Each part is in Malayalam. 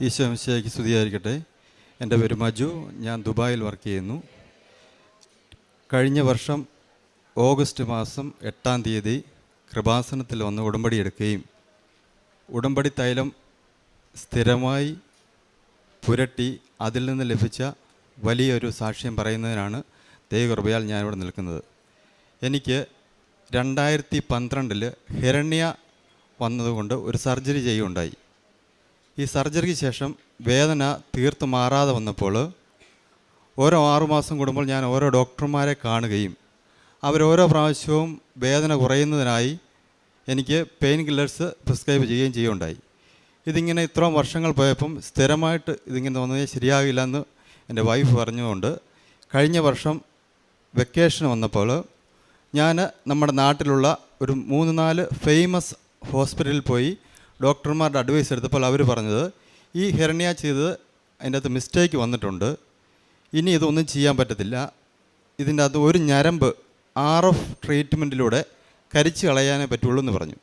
ഈശോ മിശിഹായ്ക്ക് സ്തുതിയായിരിക്കട്ടെ. എൻ്റെ പേര് മജു. ഞാൻ ദുബായിൽ വർക്ക് ചെയ്യുന്നു. കഴിഞ്ഞ വർഷം ഓഗസ്റ്റ് മാസം 8-ാം തീയതി കൃപാസനത്തിൽ വന്ന് ഉടമ്പടി എടുക്കുകയും ഉടമ്പടി തൈലം സ്ഥിരമായി പുരട്ടി അതിൽ നിന്ന് ലഭിച്ച വലിയൊരു സാക്ഷ്യം പറയുന്നതിനാണ് ദൈവകൃപയാൽ ഞാനിവിടെ നിൽക്കുന്നത്. എനിക്ക് 2012 ഹിരണ്യ വന്നതുകൊണ്ട് ഒരു സർജറി ചെയ്യുകയുണ്ടായി. ഈ സർജറിക്ക് ശേഷം വേദന തീർത്ത് മാറാതെ വന്നപ്പോൾ ഓരോ 6 മാസം കൂടുമ്പോൾ ഞാൻ ഓരോ ഡോക്ടർമാരെ കാണുകയും അവരോരോ പ്രാവശ്യവും വേദന കുറയുന്നതിനായി എനിക്ക് പെയിൻ കില്ലേഴ്സ് പ്രിസ്ക്രൈബ് ചെയ്യുകയും ചെയ്യുകയുണ്ടായി. ഇതിങ്ങനെ ഇത്രയും വർഷങ്ങൾ പോയപ്പം സ്ഥിരമായിട്ട് ഇതിങ്ങനെ വന്നതേ ശരിയാകില്ല എന്ന് എൻ്റെ വൈഫ് പറഞ്ഞുകൊണ്ട് കഴിഞ്ഞ വർഷം വെക്കേഷൻ വന്നപ്പോൾ ഞാൻ നമ്മുടെ നാട്ടിലുള്ള ഒരു 3-4 ഫേമസ് ഹോസ്പിറ്റലിൽ പോയി ഡോക്ടർമാരുടെ അഡ്വൈസ് എടുത്തപ്പോൾ അവർ പറഞ്ഞത് ഈ ഹിരണ്യ ചെയ്തത് അതിൻ്റെ അകത്ത് മിസ്റ്റേക്ക് വന്നിട്ടുണ്ട്, ഇനി ഇതൊന്നും ചെയ്യാൻ പറ്റത്തില്ല, ഇതിൻ്റെ അകത്ത് ഒരു ഞരമ്പ് RF ട്രീറ്റ്മെൻറ്റിലൂടെ കരിച്ച് കളയാനേ പറ്റുള്ളൂ എന്ന് പറഞ്ഞു.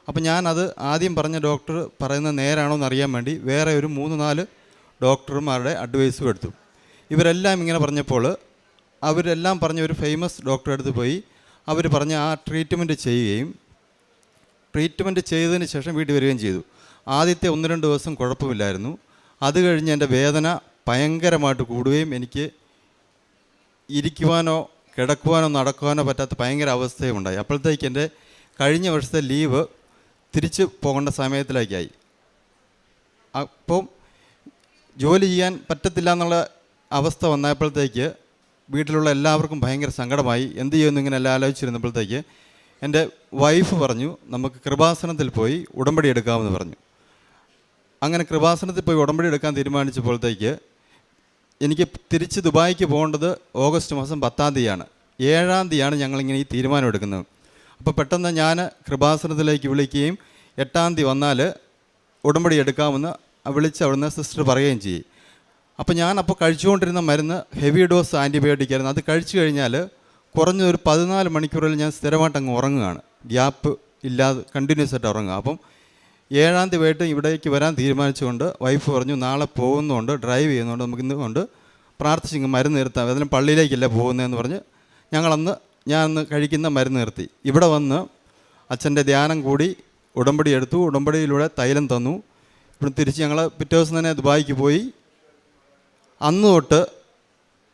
അപ്പോൾ ഞാനത് ആദ്യം പറഞ്ഞ ഡോക്ടർ പറയുന്നത് നേരാണോ എന്നറിയാൻ വേണ്ടി വേറെ ഒരു 3-4 ഡോക്ടർമാരുടെ അഡ്വൈസും എടുത്തു. ഇവരെല്ലാം ഇങ്ങനെ പറഞ്ഞപ്പോൾ അവരെല്ലാം പറഞ്ഞ ഒരു ഫേമസ് ഡോക്ടറെ അടുത്ത് പോയി അവർ പറഞ്ഞ ആ ട്രീറ്റ്മെൻറ്റ് ചെയ്യുകയും ട്രീറ്റ്മെൻറ്റ് ചെയ്തതിന് ശേഷം വീട്ടിൽ വരികയും ചെയ്തു. ആദ്യത്തെ 1-2 ദിവസം കുഴപ്പമില്ലായിരുന്നു. അത് കഴിഞ്ഞ് എൻ്റെ വേദന ഭയങ്കരമായിട്ട് കൂടുകയും എനിക്ക് ഇരിക്കുവാനോ കിടക്കുവാനോ നടക്കുവാനോ പറ്റാത്ത ഭയങ്കര അവസ്ഥയും ഉണ്ടായി. അപ്പോഴത്തേക്ക് എൻ്റെ കഴിഞ്ഞ വർഷത്തെ ലീവ് തിരിച്ച് പോകേണ്ട സമയത്തിലേക്കായി. അപ്പം ജോലി ചെയ്യാൻ പറ്റത്തില്ല എന്നുള്ള അവസ്ഥ വന്നപ്പോഴത്തേക്ക് വീട്ടിലുള്ള എല്ലാവർക്കും ഭയങ്കര സങ്കടമായി. എന്ത് ചെയ്യുമെന്ന് ഇങ്ങനെ എല്ലാം ആലോചിച്ചിരുന്നപ്പോഴത്തേക്ക് എൻ്റെ വൈഫ് പറഞ്ഞു നമുക്ക് കൃപാസനത്തിൽ പോയി ഉടമ്പടി എടുക്കാമെന്ന് പറഞ്ഞു. അങ്ങനെ കൃപാസനത്തിൽ പോയി ഉടമ്പടി എടുക്കാൻ തീരുമാനിച്ചപ്പോഴത്തേക്ക് എനിക്ക് തിരിച്ച് ദുബായിക്ക് പോകേണ്ടത് ഓഗസ്റ്റ് മാസം 10-ാം തീയതിയാണ്. 7-ാം തീയതിയാണ് ഞങ്ങളിങ്ങനെ ഈ തീരുമാനം എടുക്കുന്നത്. അപ്പോൾ പെട്ടെന്ന് ഞാൻ കൃപാസനത്തിലേക്ക് വിളിക്കുകയും 8-ാം തീയതി വന്നാൽ ഉടമ്പടി എടുക്കാമെന്ന് വിളിച്ച് അവിടുന്ന് സിസ്റ്റർ പറയുകയും ചെയ്യും. അപ്പോൾ ഞാനപ്പോൾ കഴിച്ചുകൊണ്ടിരുന്ന മരുന്ന് ഹെവി ഡോസ് ആൻറ്റിബയോട്ടിക് ആയിരുന്നു. അത് കഴിച്ചു കഴിഞ്ഞാൽ കുറഞ്ഞൊരു 14 മണിക്കൂറിൽ ഞാൻ സ്ഥിരമായിട്ട് അങ്ങ് ഉറങ്ങുകയാണ്, ഗ്യാപ്പ് ഇല്ലാതെ കണ്ടിന്യൂസ് ആയിട്ട് ഉറങ്ങുക. അപ്പം 7-ാം തീയതി വൈകിട്ട് ഇവിടേക്ക് വരാൻ തീരുമാനിച്ചുകൊണ്ട് വൈഫ് പറഞ്ഞു നാളെ പോകുന്നതുകൊണ്ട് ഡ്രൈവ് ചെയ്യുന്നതുകൊണ്ട് നമുക്ക് ഇന്ന് കൊണ്ട് പ്രാർത്ഥിച്ചിങ്ങ് മരുന്ന് നിർത്താം, ഏതായാലും പള്ളിയിലേക്കല്ല പോകുന്നതെന്ന് പറഞ്ഞ് ഞാൻ അന്ന് കഴിക്കുന്ന മരുന്ന് നിർത്തി. ഇവിടെ വന്ന് അച്ഛൻ്റെ ധ്യാനം കൂടി ഉടമ്പടി എടുത്തു. ഉടമ്പടിയിലൂടെ തൈലം തന്നു. ഇവിടെ തിരിച്ച് ഞങ്ങൾ പിറ്റേ ദിവസം തന്നെ ദുബായിക്ക് പോയി. അന്ന് തൊട്ട്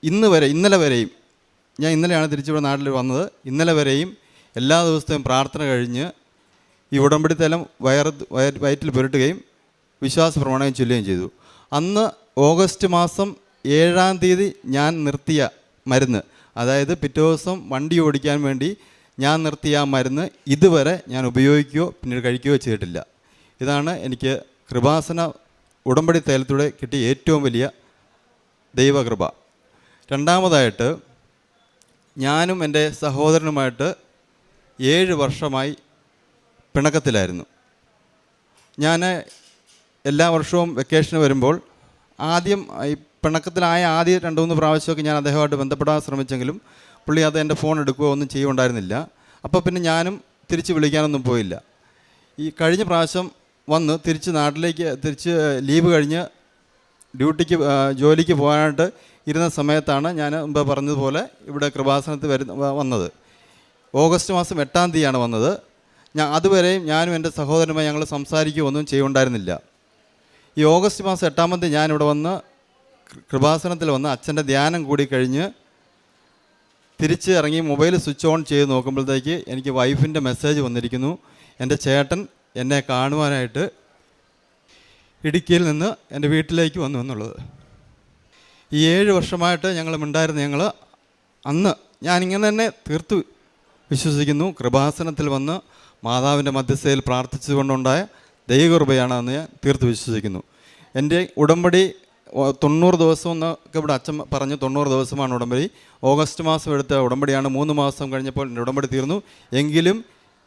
ഇന്നലെ വരെയും ഞാൻ ഇന്നലെയാണ് തിരിച്ചിവിടെ നാട്ടിൽ വന്നത്. ഇന്നലെ വരെയും എല്ലാ ദിവസത്തെയും പ്രാർത്ഥന കഴിഞ്ഞ് ഈ ഉടമ്പടി തൈലം വയറ്റിൽ പുരട്ടുകയും വിശ്വാസ പ്രമാണം ചൊല്ലുകയും ചെയ്തു. അന്ന് ഓഗസ്റ്റ് മാസം 7-ാം തീയതി ഞാൻ നിർത്തിയ മരുന്ന്, അതായത് പിറ്റേ ദിവസം വണ്ടി ഓടിക്കാൻ വേണ്ടി ഞാൻ നിർത്തിയ ആ മരുന്ന് ഇതുവരെ ഞാൻ ഉപയോഗിക്കുകയോ പിന്നീട് കഴിക്കുകയോ ചെയ്തിട്ടില്ല. ഇതാണ് എനിക്ക് കൃപാസന ഉടമ്പടി തൈലത്തിലൂടെ കിട്ടിയ ഏറ്റവും വലിയ ദൈവകൃപ. രണ്ടാമതായിട്ട് ഞാനും എൻ്റെ സഹോദരനുമായിട്ട് 7 വർഷമായി പിണക്കത്തിലായിരുന്നു. ഞാൻ എല്ലാ വർഷവും വെക്കേഷന് വരുമ്പോൾ ആദ്യം ഈ പിണക്കത്തിലായ ആദ്യ 2-3 പ്രാവശ്യമൊക്കെ ഞാൻ അദ്ദേഹമായിട്ട് ബന്ധപ്പെടാൻ ശ്രമിച്ചെങ്കിലും പുള്ളി അത് എൻ്റെ ഫോൺ എടുക്കുകയോ ഒന്നും ചെയ്യുന്നുണ്ടായിരുന്നില്ല. അപ്പോൾ പിന്നെ ഞാനും തിരിച്ച് വിളിക്കാനൊന്നും പോയില്ല. ഈ കഴിഞ്ഞ പ്രാവശ്യം വന്ന് തിരിച്ച് ലീവ് കഴിഞ്ഞ് ജോലിക്ക് പോകാനായിട്ട് ഇരുന്ന സമയത്താണ് ഞാൻ മുമ്പ് പറഞ്ഞതുപോലെ ഇവിടെ കൃപാസനത്തിൽ വന്നത്. ഓഗസ്റ്റ് മാസം 8-ാം തീയതിയാണ് വന്നത്. അതുവരെയും ഞാനും എൻ്റെ സഹോദരനുമായി ഞങ്ങൾ സംസാരിക്കുകയോ ഒന്നും ചെയ്യുന്നുണ്ടായിരുന്നില്ല. ഈ ഓഗസ്റ്റ് മാസം 8-ാം തീയതി ഞാനിവിടെ വന്ന് കൃപാസനത്തിൽ വന്ന് അച്ഛൻ്റെ ധ്യാനം കൂടി കഴിഞ്ഞ് തിരിച്ച് ഇറങ്ങി മൊബൈൽ സ്വിച്ച് ഓൺ ചെയ്ത് നോക്കുമ്പോഴത്തേക്ക് എനിക്ക് വൈഫിൻ്റെ മെസ്സേജ് വന്നിരിക്കുന്നു. എൻ്റെ ചേട്ടൻ എന്നെ കാണുവാനായിട്ട് ഇടുക്കിയിൽ നിന്ന് എൻ്റെ വീട്ടിലേക്ക് വന്നു എന്നുള്ളത്. ഈ 7 വർഷമായിട്ട് ഞങ്ങൾ അന്ന് ഞാനിങ്ങനെ തന്നെ തീർത്തു വിശ്വസിക്കുന്നു, കൃപാസനത്തിൽ വന്ന് മാതാവിൻ്റെ മധ്യസ്ഥയിൽ പ്രാർത്ഥിച്ചുകൊണ്ടുണ്ടായ ദൈവകൃപയാണ് എന്ന് ഞാൻ തീർത്ത് വിശ്വസിക്കുന്നു. എൻ്റെ ഉടമ്പടി 90 ദിവസം എന്നൊക്കെ ഇവിടെ അച്ഛൻ പറഞ്ഞു. 90 ദിവസമാണ് ഉടമ്പടി. ഓഗസ്റ്റ് മാസം എടുത്ത ഉടമ്പടിയാണ്. 3 മാസം കഴിഞ്ഞപ്പോൾ എൻ്റെ ഉടമ്പടി തീർന്നു. എങ്കിലും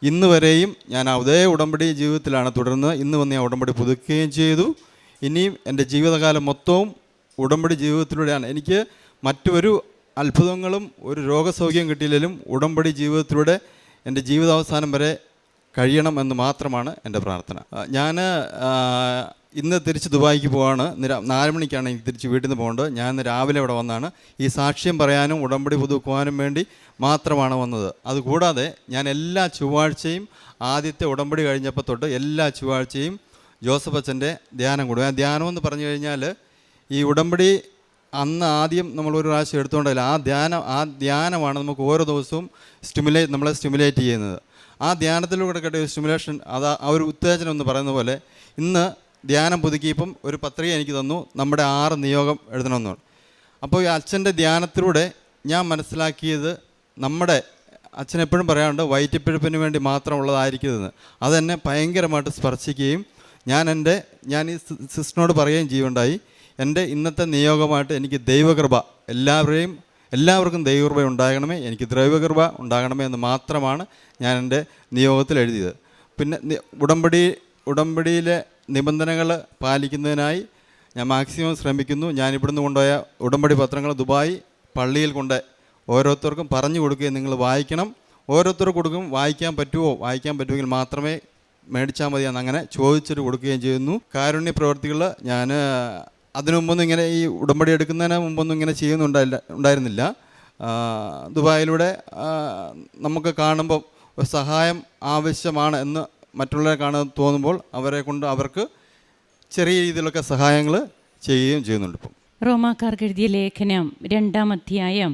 ഇന്ന് വരെയും ഞാൻ അതേ ഉടമ്പടി ജീവിതത്തിലാണ് തുടർന്ന്. ഇന്ന് വന്ന് ഞാൻ ഉടമ്പടി പുതുക്കുകയും ചെയ്തു. ഇനിയും എൻ്റെ ജീവിതകാലം മൊത്തവും ഉടമ്പടി ജീവിതത്തിലൂടെയാണ്. എനിക്ക് മറ്റൊരു അത്ഭുതങ്ങളും ഒരു രോഗസൗഖ്യം കിട്ടിയില്ലെങ്കിലും ഉടമ്പടി ജീവിതത്തിലൂടെ എൻ്റെ ജീവിതാവസാനം വരെ കഴിയണം എന്ന് മാത്രമാണ് എൻ്റെ പ്രാർത്ഥന. ഞാൻ ഇന്ന് തിരിച്ച് ദുബായിക്ക് പോവാണ്. 4 മണിക്കാണ് എനിക്ക് തിരിച്ച് വീട്ടിൽ നിന്ന് പോകേണ്ടത്. ഞാൻ ഇന്ന് രാവിലെ ഇവിടെ വന്നാണ് ഈ സാക്ഷ്യം പറയാനും ഉടമ്പടി പുതുക്കുവാനും വേണ്ടി മാത്രമാണ് വന്നത്. അതുകൂടാതെ ഞാൻ എല്ലാ ചൊവ്വാഴ്ചയും ആദ്യത്തെ ഉടമ്പടി കഴിഞ്ഞപ്പോൾ തൊട്ട് എല്ലാ ചൊവ്വാഴ്ചയും ജോസഫ് അച്ഛൻ്റെ ധ്യാനം കൂടും. ആ ധ്യാനം എന്ന് പറഞ്ഞു കഴിഞ്ഞാൽ ഈ ഉടമ്പടി അന്ന് ആദ്യം നമ്മൾ ഒരു പ്രാവശ്യം എടുത്തുകൊണ്ടല്ല, ആ ധ്യാനമാണ് നമുക്ക് ഓരോ ദിവസവും നമ്മളെ സ്റ്റിമുലേറ്റ് ചെയ്യുന്നത്. ആ ധ്യാനത്തിലൂടെ കിട്ടിയ ഒരു സ്റ്റിമുലേഷൻ, ആ ഒരു ഉത്തേജനം എന്ന് പറയുന്ന പോലെ ഇന്ന് ധ്യാനം പുതുക്കിയപ്പം ഒരു പത്രിക എനിക്ക് തന്നു, നമ്മുടെ 6 നിയോഗം എഴുതണമെന്നാണ്. അപ്പോൾ ഈ അച്ഛൻ്റെ ധ്യാനത്തിലൂടെ ഞാൻ മനസ്സിലാക്കിയത്, നമ്മുടെ അച്ഛൻ എപ്പോഴും പറയാറുണ്ട് വയറ്റിപ്പിഴപ്പിന് വേണ്ടി മാത്രമുള്ളതായിരിക്കരുതെന്ന്. അതെന്നെ ഭയങ്കരമായിട്ട് സ്പർശിക്കുകയും ഞാൻ ഈ സിസ്റ്ററിനോട് പറയുകയും ചെയ്യുകയുണ്ടായി. എൻ്റെ ഇന്നത്തെ നിയോഗമായിട്ട് എനിക്ക് ദൈവകൃപ, എല്ലാവർക്കും ദൈവകൃപ ഉണ്ടാകണമേ, എനിക്ക് ദൈവകൃപ ഉണ്ടാകണമേ എന്ന് മാത്രമാണ് ഞാൻ എൻ്റെ നിയോഗത്തിൽ എഴുതിയത്. പിന്നെ ഉടമ്പടിയിലെ നിബന്ധനകൾ പാലിക്കുന്നതിനായി ഞാൻ മാക്സിമം ശ്രമിക്കുന്നു. ഞാൻ ഇവിടുന്ന് കൊണ്ടുപോയ ഉടമ്പടി പത്രങ്ങൾ ദുബായ് പള്ളിയിൽ കൊണ്ട് ഓരോരുത്തർക്കും പറഞ്ഞു കൊടുക്കുകയും നിങ്ങൾ വായിക്കണം. ഓരോരുത്തർക്ക് കൊടുക്കും, വായിക്കാൻ പറ്റുമെങ്കിൽ മാത്രമേ മേടിച്ചാൽ മതിയെന്ന് അങ്ങനെ ചോദിച്ചിട്ട് കൊടുക്കുകയും ചെയ്യുന്നു. കാരുണ്യ പ്രവർത്തികൾ ഞാൻ അതിനു മുമ്പൊന്നും ഇങ്ങനെ ഈ ഉടമ്പടി എടുക്കുന്നതിന് മുമ്പൊന്നും ഇങ്ങനെ ഉണ്ടായിരുന്നില്ല. ദുബായിലൂടെ നമുക്ക് കാണുമ്പോൾ ഒരു സഹായം ആവശ്യമാണ് എന്ന് മറ്റുള്ളവരെ കാണാൻ തോന്നുമ്പോൾ അവർക്ക് ചെറിയ രീതിയിലൊക്കെ സഹായങ്ങൾ ചെയ്യുകയും ചെയ്യുന്നുണ്ട്. ഇപ്പം റോമാക്കാർക്ക് എഴുതിയ ലേഖനം 2-ാം അധ്യായം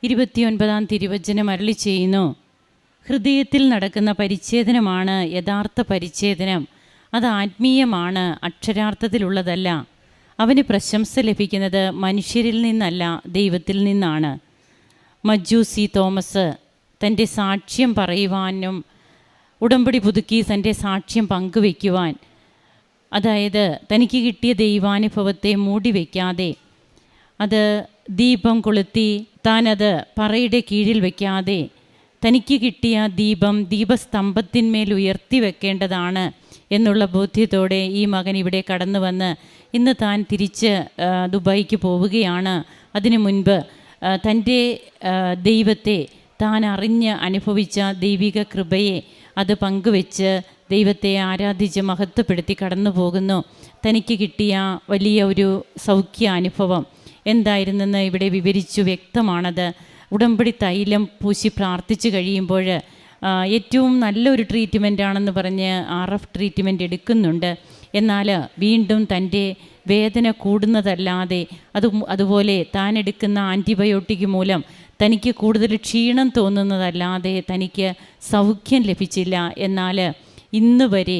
29-ാം തിരുവചനം അരുളി ചെയ്യുന്നു, ഹൃദയത്തിൽ നടക്കുന്ന പരിച്ഛേദനമാണ് യഥാർത്ഥ പരിച്ഛേദനം, അത് ആത്മീയമാണ്, അക്ഷരാർത്ഥത്തിലുള്ളതല്ല. അവന് പ്രശംസ ലഭിക്കുന്നത് മനുഷ്യരിൽ നിന്നല്ല, ദൈവത്തിൽ നിന്നാണ്. മജ്ജൂസി തോമസ് തൻ്റെ സാക്ഷ്യം പറയുവാനും ഉടമ്പടി പുതുക്കി തൻ്റെ സാക്ഷ്യം പങ്കുവയ്ക്കുവാൻ, അതായത് തനിക്ക് കിട്ടിയ ദൈവാനുഭവത്തെ മൂടി വയ്ക്കാതെ, അത് ദീപം കൊളുത്തി താനത് പറയുടെ കീഴിൽ വയ്ക്കാതെ, തനിക്ക് കിട്ടിയ ദീപം ദീപസ്തംഭത്തിന്മേൽ ഉയർത്തി വെക്കേണ്ടതാണ് എന്നുള്ള ബോധ്യത്തോടെ ഈ മകൻ ഇവിടെ കടന്നു വന്ന് ഇന്ന് താൻ തിരിച്ച് ദുബായിക്ക് പോവുകയാണ്. അതിനു മുൻപ് തൻ്റെ ദൈവത്തെ താൻ അറിഞ്ഞ് അനുഭവിച്ച ദൈവിക കൃപയെ അത് പങ്കുവെച്ച് ദൈവത്തെ ആരാധിച്ച് മഹത്വപ്പെടുത്തി കടന്നു പോകുന്നു. തനിക്ക് കിട്ടിയ വലിയ ഒരു സൗഖ്യ അനുഭവം എന്തായിരുന്നെന്ന് ഇവിടെ വിവരിച്ചു വ്യക്തമാണത്. ഉടമ്പടി തൈലം പൂശി പ്രാർത്ഥിച്ചു കഴിയുമ്പോൾ ഏറ്റവും നല്ലൊരു ട്രീറ്റ്മെൻറ്റാണെന്ന് പറഞ്ഞ് RF ട്രീറ്റ്മെൻറ്റ് എടുക്കുന്നുണ്ട്. എന്നാൽ വീണ്ടും തൻ്റെ വേദന കൂടുന്നതല്ലാതെ അതുപോലെ താൻ എടുക്കുന്ന ആൻറ്റിബയോട്ടിക് മൂലം തനിക്ക് കൂടുതൽ ക്ഷീണം തോന്നുന്നതല്ലാതെ തനിക്ക് സൗഖ്യം ലഭിച്ചില്ല. എന്നാൽ ഇന്ന് വരെ,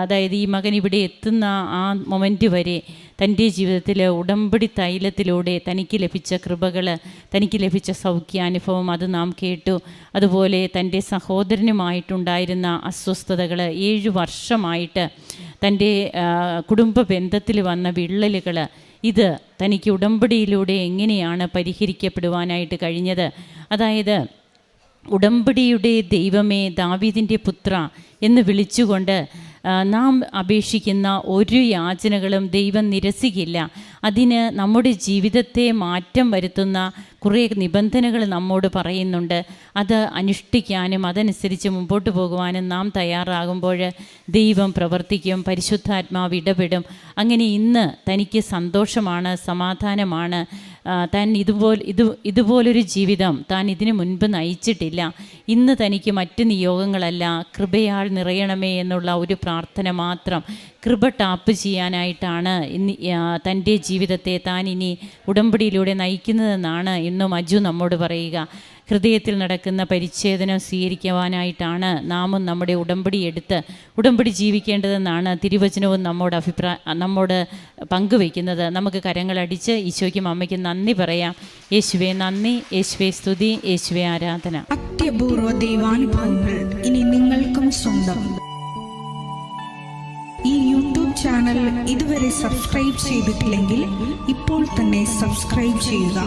അതായത് ഈ മകൻ ഇവിടെ എത്തുന്ന ആ മൊമെൻ്റ് വരെ തൻ്റെ ജീവിതത്തിൽ ഉടമ്പടി തൈലത്തിലൂടെ തനിക്ക് ലഭിച്ച കൃപകൾ, തനിക്ക് ലഭിച്ച സൗഖ്യാനുഭവം അത് നാം കേട്ടു. അതുപോലെ തൻ്റെ സഹോദരനുമായിട്ടുണ്ടായിരുന്ന അസ്വസ്ഥതകൾ, 7 വർഷമായിട്ട് തൻ്റെ കുടുംബ ബന്ധത്തിൽ വന്ന വിള്ളലുകൾ, ഇത് തനിക്ക് ഉടമ്പടിയിലൂടെ എങ്ങനെയാണ് പരിഹരിക്കപ്പെടുവാനായിട്ട് കഴിഞ്ഞത്. അതായത് ഉടമ്പടിയുടെ ദൈവമേ, ദാവീദിൻ്റെ പുത്ര എന്ന് വിളിച്ചുകൊണ്ട് നാം അപേക്ഷിക്കുന്ന ഒരു യാചനകളും ദൈവം നിരസിക്കില്ല. അതിന് നമ്മുടെ ജീവിതത്തെ മാറ്റം വരുത്തുന്ന കുറേ നിബന്ധനകൾ നമ്മോട് പറയുന്നുണ്ട്. അത് അനുഷ്ഠിക്കാനും അതനുസരിച്ച് മുമ്പോട്ട് പോകുവാനും നാം തയ്യാറാകുമ്പോൾ ദൈവം പ്രവർത്തിക്കും, പരിശുദ്ധാത്മാവ് ഇടപെടും. അങ്ങനെ ഇന്ന് തനിക്ക് സന്തോഷമാണ്, സമാധാനമാണ്. താൻ ഇതുപോലൊരു ജീവിതം താൻ ഇതിനു മുൻപ് നയിച്ചിട്ടില്ല. ഇന്ന് തനിക്ക് മറ്റ് നിയോഗങ്ങളല്ല, കൃപയാൽ നിറയണമേ എന്നുള്ള ഒരു പ്രാർത്ഥന മാത്രം, കൃപ ടാപ്പ് ചെയ്യാനായിട്ടാണ് തൻ്റെ ജീവിതത്തെ താൻ ഇനി ഉടമ്പടിയിലൂടെ നയിക്കുന്നതെന്നാണ് ഇന്ന് മജു നമ്മോട് പറയുക. ഹൃദയത്തിൽ നടക്കുന്ന പരിച്ഛേദനം സ്വീകരിക്കുവാനായിട്ടാണ് നാമും നമ്മുടെ ഉടമ്പടി ജീവിക്കേണ്ടതെന്നാണ് തിരുവചനവും നമ്മോട് പങ്കുവയ്ക്കുന്നത്. നമുക്ക് കരങ്ങളടിച്ച് ഈശോയ്ക്കും അമ്മയ്ക്കും നന്ദി പറയാം. യേശുവേ നന്ദി, യേശുവേ സ്തുതി, യേശുവേ ആരാധന. അത്യപൂർവ ദൈവാനുഭവങ്ങൾ ഇനി നിങ്ങൾക്കും സ്വന്തം. ഈ യൂട്യൂബ് ചാനൽ ഇതുവരെ സബ്സ്ക്രൈബ് ചെയ്തിട്ടില്ലെങ്കിൽ ഇപ്പോൾ തന്നെ സബ്സ്ക്രൈബ് ചെയ്യുക.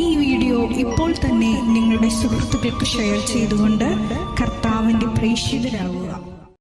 ഈ വീഡിയോ ഇപ്പോൾ തന്നെ നിങ്ങളുടെ സുഹൃത്തുക്കൾക്ക് ഷെയർ ചെയ്തുകൊണ്ട് കർത്താവിൻ്റെ പ്രേക്ഷിതരാകുക.